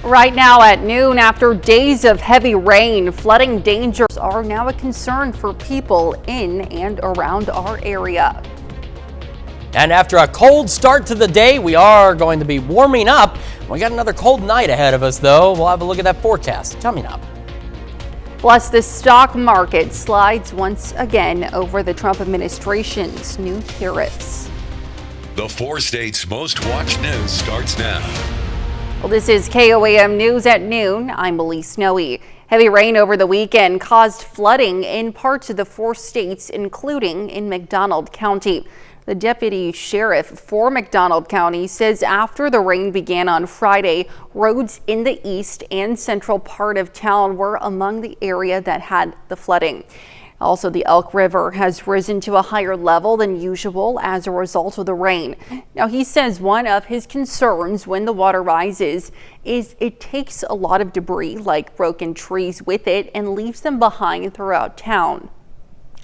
Right now at noon, after days of heavy rain, flooding dangers are now a concern for people in and around our area. And after a cold start to the day, we are going to be warming up. We got another cold night ahead of us, though. We'll have a look at that forecast coming up. Plus, the stock market slides once again over the Trump administration's new tariffs. The 4 states' most watched news starts now. Well, this is KOAM News at noon. I'm Elise Snowy. Heavy rain over the weekend caused flooding in parts of the 4 states, including in McDonald County. The deputy sheriff for McDonald County says after the rain began on Friday, roads in the east and central part of town were among the area that had the flooding. Also, the Elk River has risen to a higher level than usual as a result of the rain. Now, he says one of his concerns when the water rises is it takes a lot of debris like broken trees with it and leaves them behind throughout town.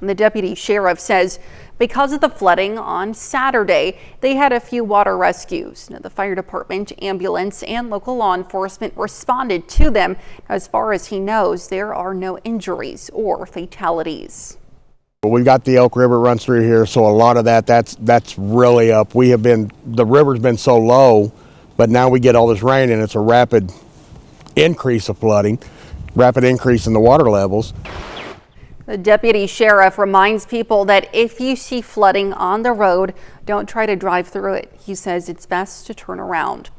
And the deputy sheriff says because of the flooding on Saturday, they had a few water rescues. Now, the fire department, ambulance, and local law enforcement responded to them. As far as he knows, there are no injuries or fatalities. We've got the Elk River runs through here, so a lot of that's really up. The river's been so low, but now we get all this rain and it's a rapid increase of flooding, rapid increase in the water levels. The deputy sheriff reminds people that if you see flooding on the road, don't try to drive through it. He says it's best to turn around.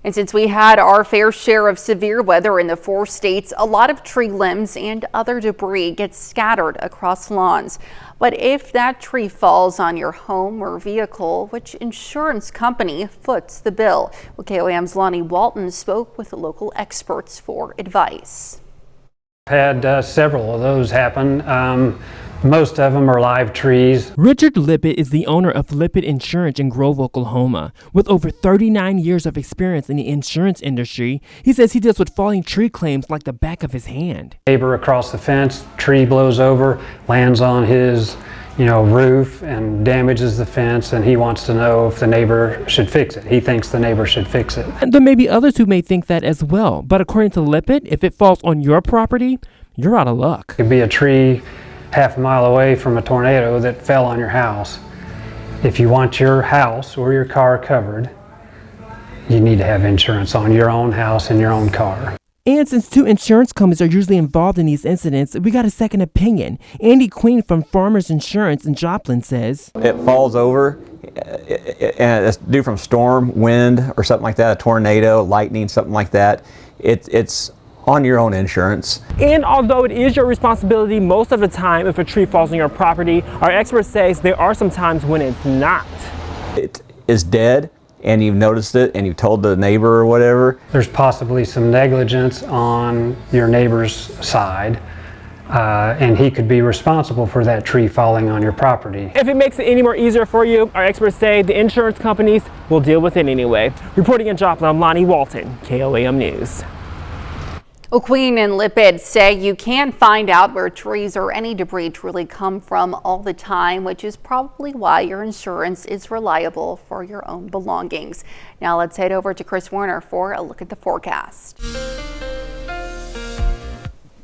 And since we had our fair share of severe weather in the 4 states, a lot of tree limbs and other debris gets scattered across lawns. But if that tree falls on your home or vehicle, which insurance company foots the bill? Well, KOAM's Lonnie Walton spoke with the local experts for advice. Had several of those happen. Most of them are live trees. Richard Lippett is the owner of Lippett Insurance in Grove, Oklahoma. With over 39 years of experience in the insurance industry, he says he deals with falling tree claims like the back of his hand. Neighbor across the fence, tree blows over, lands on his roof and damages the fence, and he wants to know if the neighbor should fix it. He thinks the neighbor should fix it. And there may be others who may think that as well, but according to Lippett, if it falls on your property, you're out of luck. It could be a tree half a mile away from a tornado that fell on your house. If you want your house or your car covered, you need to have insurance on your own house and your own car. And since 2 insurance companies are usually involved in these incidents, we got a second opinion. Andy Queen from Farmers Insurance in Joplin says, it falls over and it's due from storm, wind, or something like that, a tornado, lightning, something like that. It's on your own insurance. And although it is your responsibility most of the time if a tree falls on your property, our expert says there are some times when it's not. It is dead and you've noticed it and you've told the neighbor or whatever. There's possibly some negligence on your neighbor's side, and he could be responsible for that tree falling on your property. If it makes it any more easier for you, our experts say the insurance companies will deal with it anyway. Reporting in Joplin, I'm Lonnie Walton, KOAM News. Well, Queen and Lippett say you can't find out where trees or any debris truly come from all the time, which is probably why your insurance is reliable for your own belongings. Now let's head over to Chris Warner for a look at the forecast.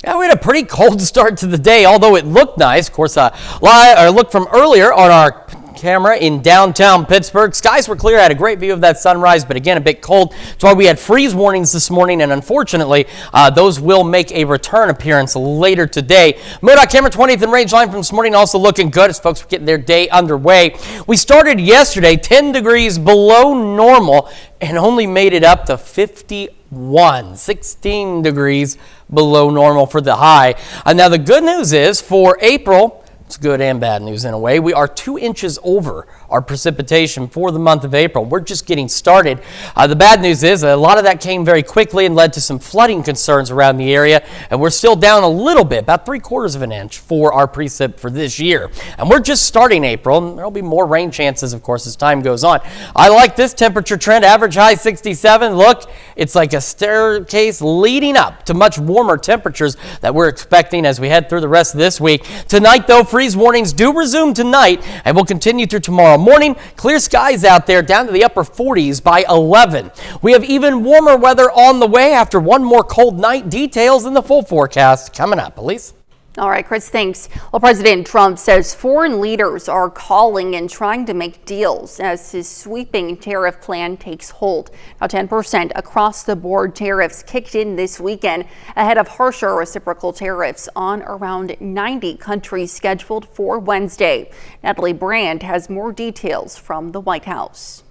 Yeah, we had a pretty cold start to the day, although it looked nice. Of course, look from earlier on our camera in downtown Pittsburgh. Skies were clear, had a great view of that sunrise, but again, a bit cold. That's why we had freeze warnings this morning, and unfortunately, those will make a return appearance later today. MoDOT camera 20th and range line from this morning also looking good as folks were getting their day underway. We started yesterday 10 degrees below normal and only made it up to 16 degrees below normal for the high. Now, the good news is for April, it's good and bad news in a way. We are 2 inches over our precipitation for the month of April. We're just getting started. The bad news is a lot of that came very quickly and led to some flooding concerns around the area. And we're still down a little bit, about 3/4 of an inch for our precip for this year. And we're just starting April, and there'll be more rain chances, of course, as time goes on. I like this temperature trend, average high 67. Look, it's like a staircase leading up to much warmer temperatures that we're expecting as we head through the rest of this week. Tonight, though, freeze warnings do resume tonight and will continue through tomorrow tomorrow morning. Clear skies out there down to the upper 40s by 11. We have even warmer weather on the way after one more cold night. Details in the full forecast coming up. Elise? All right, Chris, thanks. Well, President Trump says foreign leaders are calling and trying to make deals as his sweeping tariff plan takes hold. Now, 10% across the board tariffs kicked in this weekend ahead of harsher reciprocal tariffs on around 90 countries scheduled for Wednesday. Natalie Brand has more details from the White House.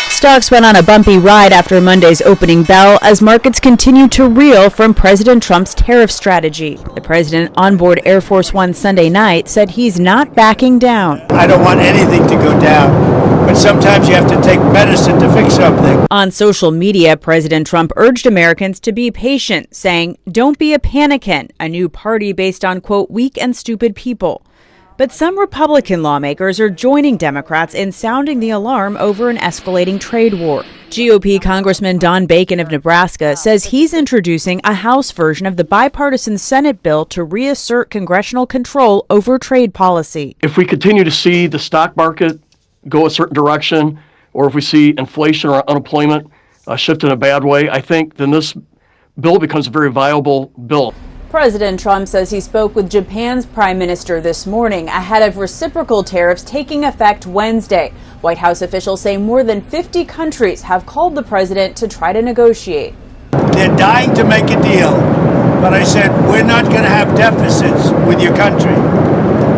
Stocks went on a bumpy ride after Monday's opening bell as markets continue to reel from President Trump's tariff strategy. The president on board Air Force One Sunday night said he's not backing down. I don't want anything to go down, but sometimes you have to take medicine to fix something. On social media, President Trump urged Americans to be patient, saying, "Don't be a panican," a new party based on, quote, weak and stupid people. But some Republican lawmakers are joining Democrats in sounding the alarm over an escalating trade war. GOP Congressman Don Bacon of Nebraska says he's introducing a House version of the bipartisan Senate bill to reassert congressional control over trade policy. If we continue to see the stock market go a certain direction, or if we see inflation or unemployment shift in a bad way, I think then this bill becomes a very viable bill. President Trump says he spoke with Japan's prime minister this morning ahead of reciprocal tariffs taking effect Wednesday. White House officials say more than 50 countries have called the president to try to negotiate. They're dying to make a deal, but I said, we're not going to have deficits with your country.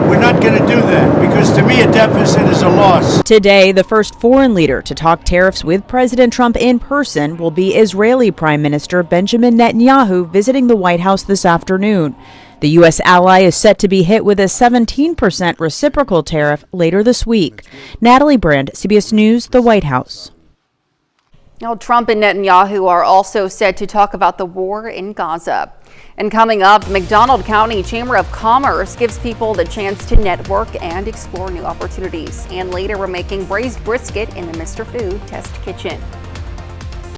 We're not going to do that because to me a deficit is a loss. Today, the first foreign leader to talk tariffs with President Trump in person will be Israeli Prime Minister Benjamin Netanyahu visiting the White House this afternoon. The U.S. ally is set to be hit with a 17% reciprocal tariff later this week. Natalie Brand, CBS News, the White House. Now, Trump and Netanyahu are also set to talk about the war in Gaza. And coming up, McDonald County Chamber of Commerce gives people the chance to network and explore new opportunities. And later, we're making braised brisket in the Mr. Food Test Kitchen.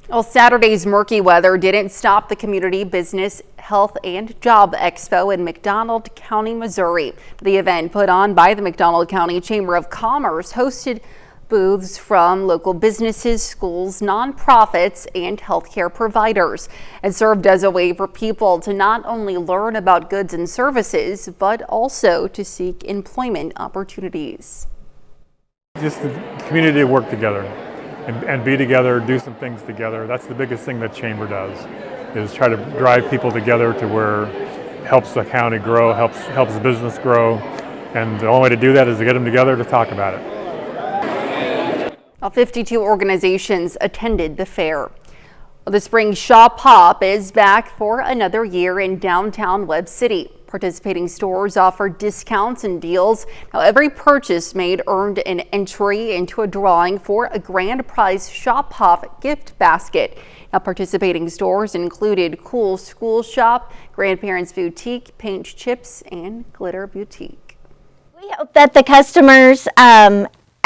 Well, Saturday's murky weather didn't stop the Community Business, Health and Job Expo in McDonald County, Missouri. The event, put on by the McDonald County Chamber of Commerce, hosted booths from local businesses, schools, nonprofits, and healthcare providers, and served as a way for people to not only learn about goods and services, but also to seek employment opportunities. Just the community to work together and be together, do some things together. That's the biggest thing that Chamber does, is try to drive people together to where it helps the county grow, helps the business grow, and the only way to do that is to get them together to talk about it. 52 organizations attended the fair. The spring Shop Hop is back for another year in downtown Webb City. Participating stores offer discounts and deals. Now, every purchase made earned an entry into a drawing for a grand prize Shop Hop gift basket. Now, participating stores included Cool School Shop, Grandparents Boutique, Paint Chips, and Glitter Boutique. We hope that the customers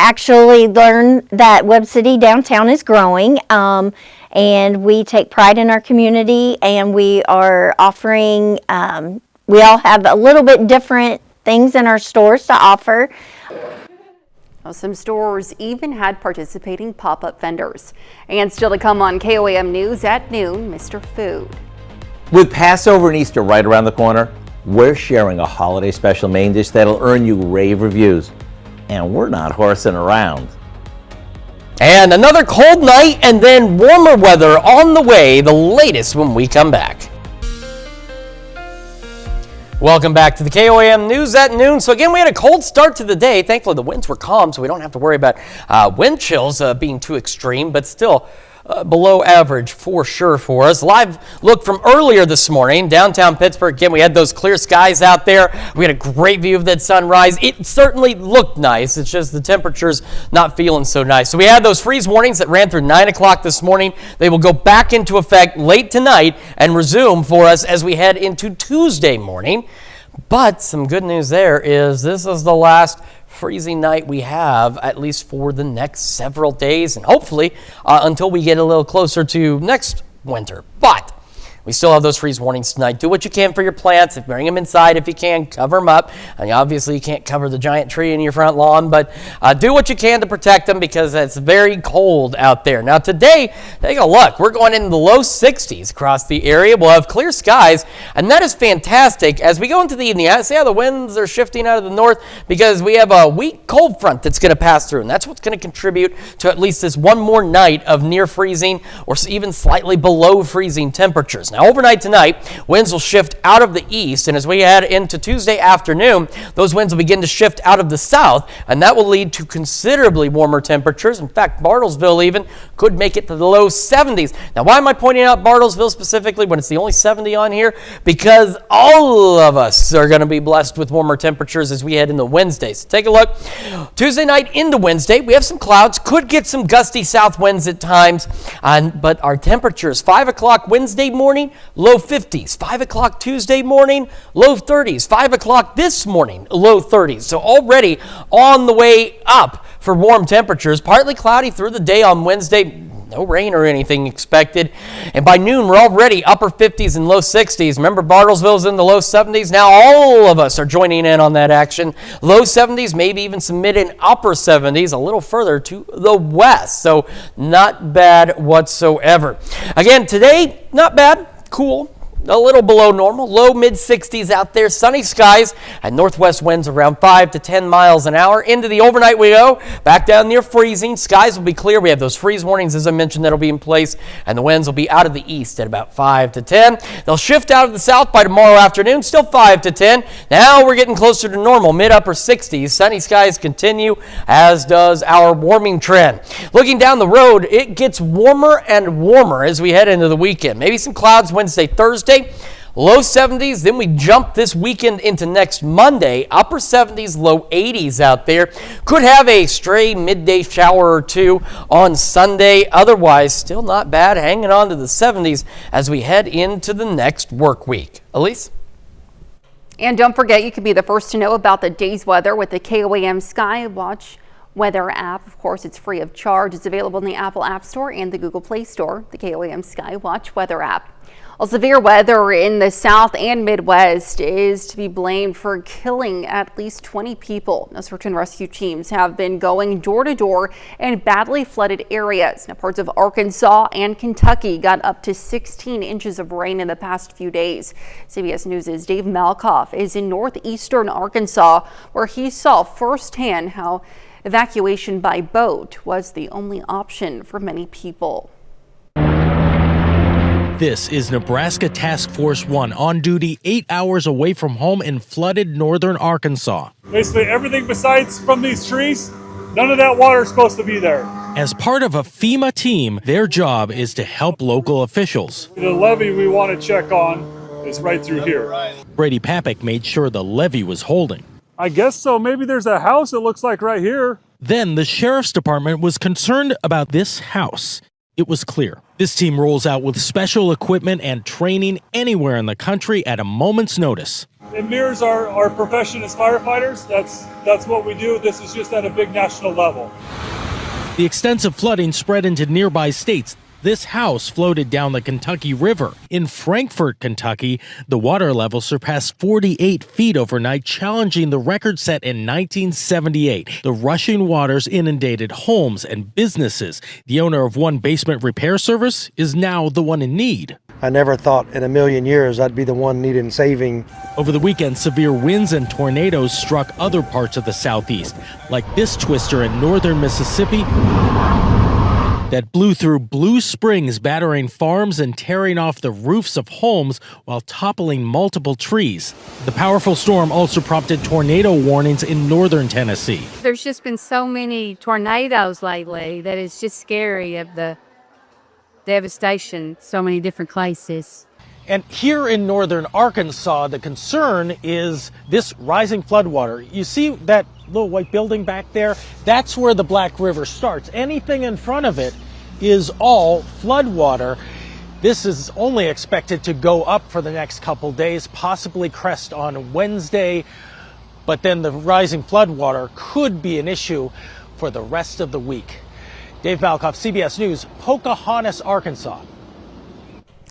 actually learn that Webb City downtown is growing, and we take pride in our community, and we are offering, we all have a little bit different things in our stores to offer. Well, some stores even had participating pop-up vendors. And still to come on KOAM News at noon, Mr. Food. With Passover and Easter right around the corner, we're sharing a holiday special main dish that'll earn you rave reviews. And we're not horsing around. And another cold night and then warmer weather on the way, the latest when we come back. Welcome back to the KOAM News at noon. So again, we had a cold start to the day. Thankfully, the winds were calm, so we don't have to worry about wind chills being too extreme, but still below average for sure for us. Live look from earlier this morning, downtown Pittsburgh. Again, we had those clear skies out there. We had a great view of that sunrise. It certainly looked nice. It's just the temperature's not feeling so nice. So we had those freeze warnings that ran through 9 o'clock this morning. They will go back into effect late tonight and resume for us as we head into Tuesday morning. But some good news there is this is the last freezing night we have, at least for the next several days, and hopefully until we get a little closer to next winter. But We still have those freeze warnings tonight. Do what you can for your plants. Bring them inside if you can. Cover them up. And obviously, you can't cover the giant tree in your front lawn, but do what you can to protect them because it's very cold out there. Now, today, take a look. We're going into the low 60s across the area. We'll have clear skies, and that is fantastic. As we go into the evening, I see how the winds are shifting out of the north because we have a weak cold front that's going to pass through, and that's what's going to contribute to at least this one more night of near freezing or even slightly below freezing temperatures. Now, overnight tonight, winds will shift out of the east, and as we head into Tuesday afternoon, those winds will begin to shift out of the south, and that will lead to considerably warmer temperatures. In fact, Bartlesville even could make it to the low 70s. Now, why am I pointing out Bartlesville specifically when it's the only 70 on here? Because all of us are going to be blessed with warmer temperatures as we head into Wednesday. So take a look. Tuesday night into Wednesday, we have some clouds, could get some gusty south winds at times, but our temperatures 5 o'clock Wednesday morning, low 50s. 5 o'clock Tuesday morning, low 30s. 5 o'clock this morning, low 30s. So already on the way up for warm temperatures. Partly cloudy through the day on Wednesday. No rain or anything expected. And by noon, we're already upper 50s and low 60s. Remember, Bartlesville's in the low 70s. Now all of us are joining in on that action. Low 70s, maybe even some mid and upper 70s, a little further to the west. So not bad whatsoever. Again, today, not bad. Cool. A little below normal, low mid 60s out there, sunny skies, and northwest winds around 5 to 10 miles an hour. Into the overnight we go, back down near freezing. Skies will be clear. We have those freeze warnings, as I mentioned, that'll be in place, and the winds will be out of the east at about 5 to 10. They'll shift out of the south by tomorrow afternoon, still 5 to 10. Now we're getting closer to normal, mid-upper 60s. Sunny skies continue, as does our warming trend. Looking down the road, it gets warmer and warmer as we head into the weekend. Maybe some clouds Wednesday, Thursday. Low 70s, then we jump this weekend into next Monday. Upper 70s, low 80s out there. Could have a stray midday shower or two on Sunday. Otherwise, still not bad. Hanging on to the 70s as we head into the next work week. Elise? And don't forget, you can be the first to know about the day's weather with the KOAM Sky Watch Weather app. Of course, it's free of charge. It's available in the Apple App Store and the Google Play Store, the KOAM Sky Watch Weather app. Well, severe weather in the South and Midwest is to be blamed for killing at least 20 people. Now, search and rescue teams have been going door to door in badly flooded areas. Now, parts of Arkansas and Kentucky got up to 16 inches of rain in the past few days. CBS News' Dave Malkoff is in northeastern Arkansas, where he saw firsthand how evacuation by boat was the only option for many people. This is Nebraska Task Force 1 on duty 8 hours away from home in flooded northern Arkansas. Basically everything besides from these trees, none of that water is supposed to be there. As part of a FEMA team, their job is to help local officials. The levee we want to check on is right through here. Brady Papik made sure the levee was holding. I guess so. Maybe there's a house it looks like right here. Then the sheriff's department was concerned about this house. It was clear. This team rolls out with special equipment and training anywhere in the country at a moment's notice. It mirrors our profession as firefighters. That's what we do. This is just at a big national level. The extensive flooding spread into nearby states. This house floated down the Kentucky River. In Frankfort, Kentucky, the water level surpassed 48 feet overnight, challenging the record set in 1978. The rushing waters inundated homes and businesses. The owner of one basement repair service is now the one in need. I never thought in a million years I'd be the one needing saving. Over the weekend, severe winds and tornadoes struck other parts of the southeast, like this twister in northern Mississippi that blew through Blue Springs, battering farms and tearing off the roofs of homes while toppling multiple trees. The powerful storm also prompted tornado warnings in northern Tennessee. There's just been so many tornadoes lately that it's just scary of the devastation, so many different places. And here in northern Arkansas, the concern is this rising floodwater. You see that little white building back there? That's where the Black River starts. Anything in front of it is all floodwater. This is only expected to go up for the next couple days, possibly crest on Wednesday. But then the rising floodwater could be an issue for the rest of the week. Dave Malkoff, CBS News, Pocahontas, Arkansas.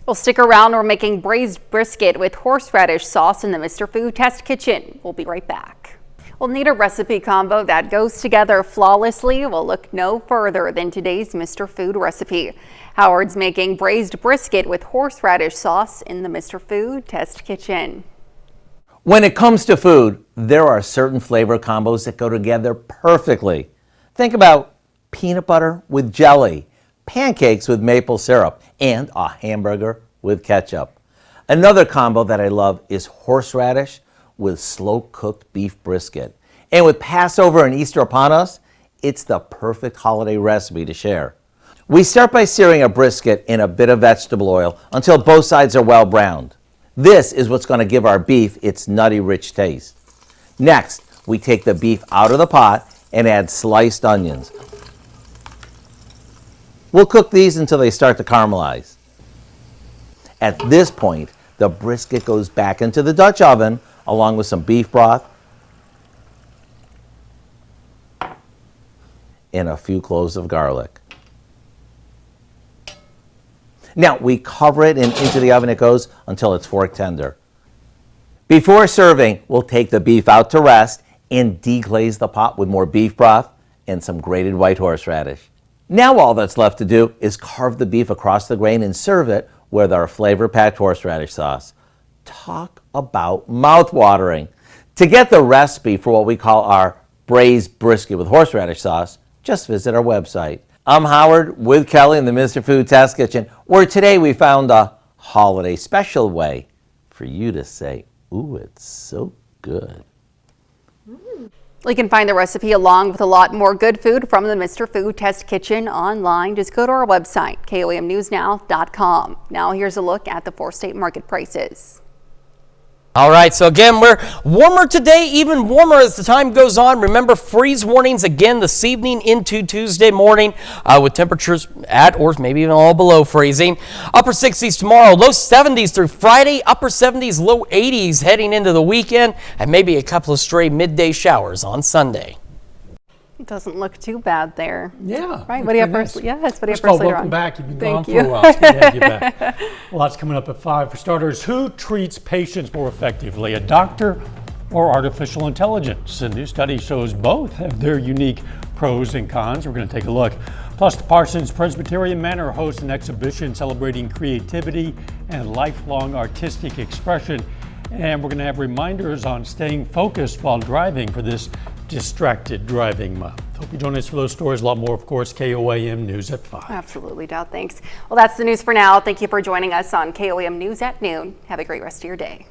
Well, stick around. We're making braised brisket with horseradish sauce in the Mr. Food Test Kitchen. We'll be right back. We'll need a recipe combo that goes together flawlessly. We'll look no further than today's Mr. Food recipe. Howard's making braised brisket with horseradish sauce in the Mr. Food Test Kitchen. When it comes to food, there are certain flavor combos that go together perfectly. Think about peanut butter with jelly, pancakes with maple syrup, and a hamburger with ketchup. Another combo that I love is horseradish with slow-cooked beef brisket. And with Passover and Easter upon us, it's the perfect holiday recipe to share. We start by searing a brisket in a bit of vegetable oil until both sides are well browned. This is what's going to give our beef its nutty, rich taste. Next, we take the beef out of the pot and add sliced onions. We'll cook these until they start to caramelize. At this point, the brisket goes back into the Dutch oven along with some beef broth and a few cloves of garlic. Now we cover it and into the oven it goes until it's fork tender. Before serving, we'll take the beef out to rest and deglaze the pot with more beef broth and some grated white horseradish. Now all that's left to do is carve the beef across the grain and serve it with our flavor-packed horseradish sauce. Talk about mouth-watering. To get the recipe for what we call our braised brisket with horseradish sauce, just visit our website. I'm Howard with Kelly in the Mr. Food Test Kitchen, where today we found a holiday special way for you to say, ooh, it's so good. You can find the recipe along with a lot more good food from the Mr. Food Test Kitchen online. Just go to our website, KOAMnewsnow.com. Now here's a look at the 4-state market prices. All right, so again, we're warmer today, even warmer as the time goes on. Remember, freeze warnings again this evening into Tuesday morning with temperatures at or maybe even all below freezing. Upper 60s tomorrow, low 70s through Friday, upper 70s, low 80s heading into the weekend, and maybe a couple of stray midday showers on Sunday. It doesn't look too bad there. Yeah. Right. What do you have first? Yes. What do you have First of all, first later welcome on? back. You've been Thank gone you. for a while. It's good to have you back. Lots coming up at 5. For starters, who treats patients more effectively, a doctor or artificial intelligence? A new study shows both have their unique pros and cons. We're going to take a look. Plus, the Parsons Presbyterian Manor hosts an exhibition celebrating creativity and lifelong artistic expression. And we're going to have reminders on staying focused while driving for this Distracted Driving Month. Hope you join us for those stories. A lot more, of course, KOAM News at 5. Absolutely, Dad. Thanks. Well, that's the news for now. Thank you for joining us on KOAM News at noon. Have a great rest of your day.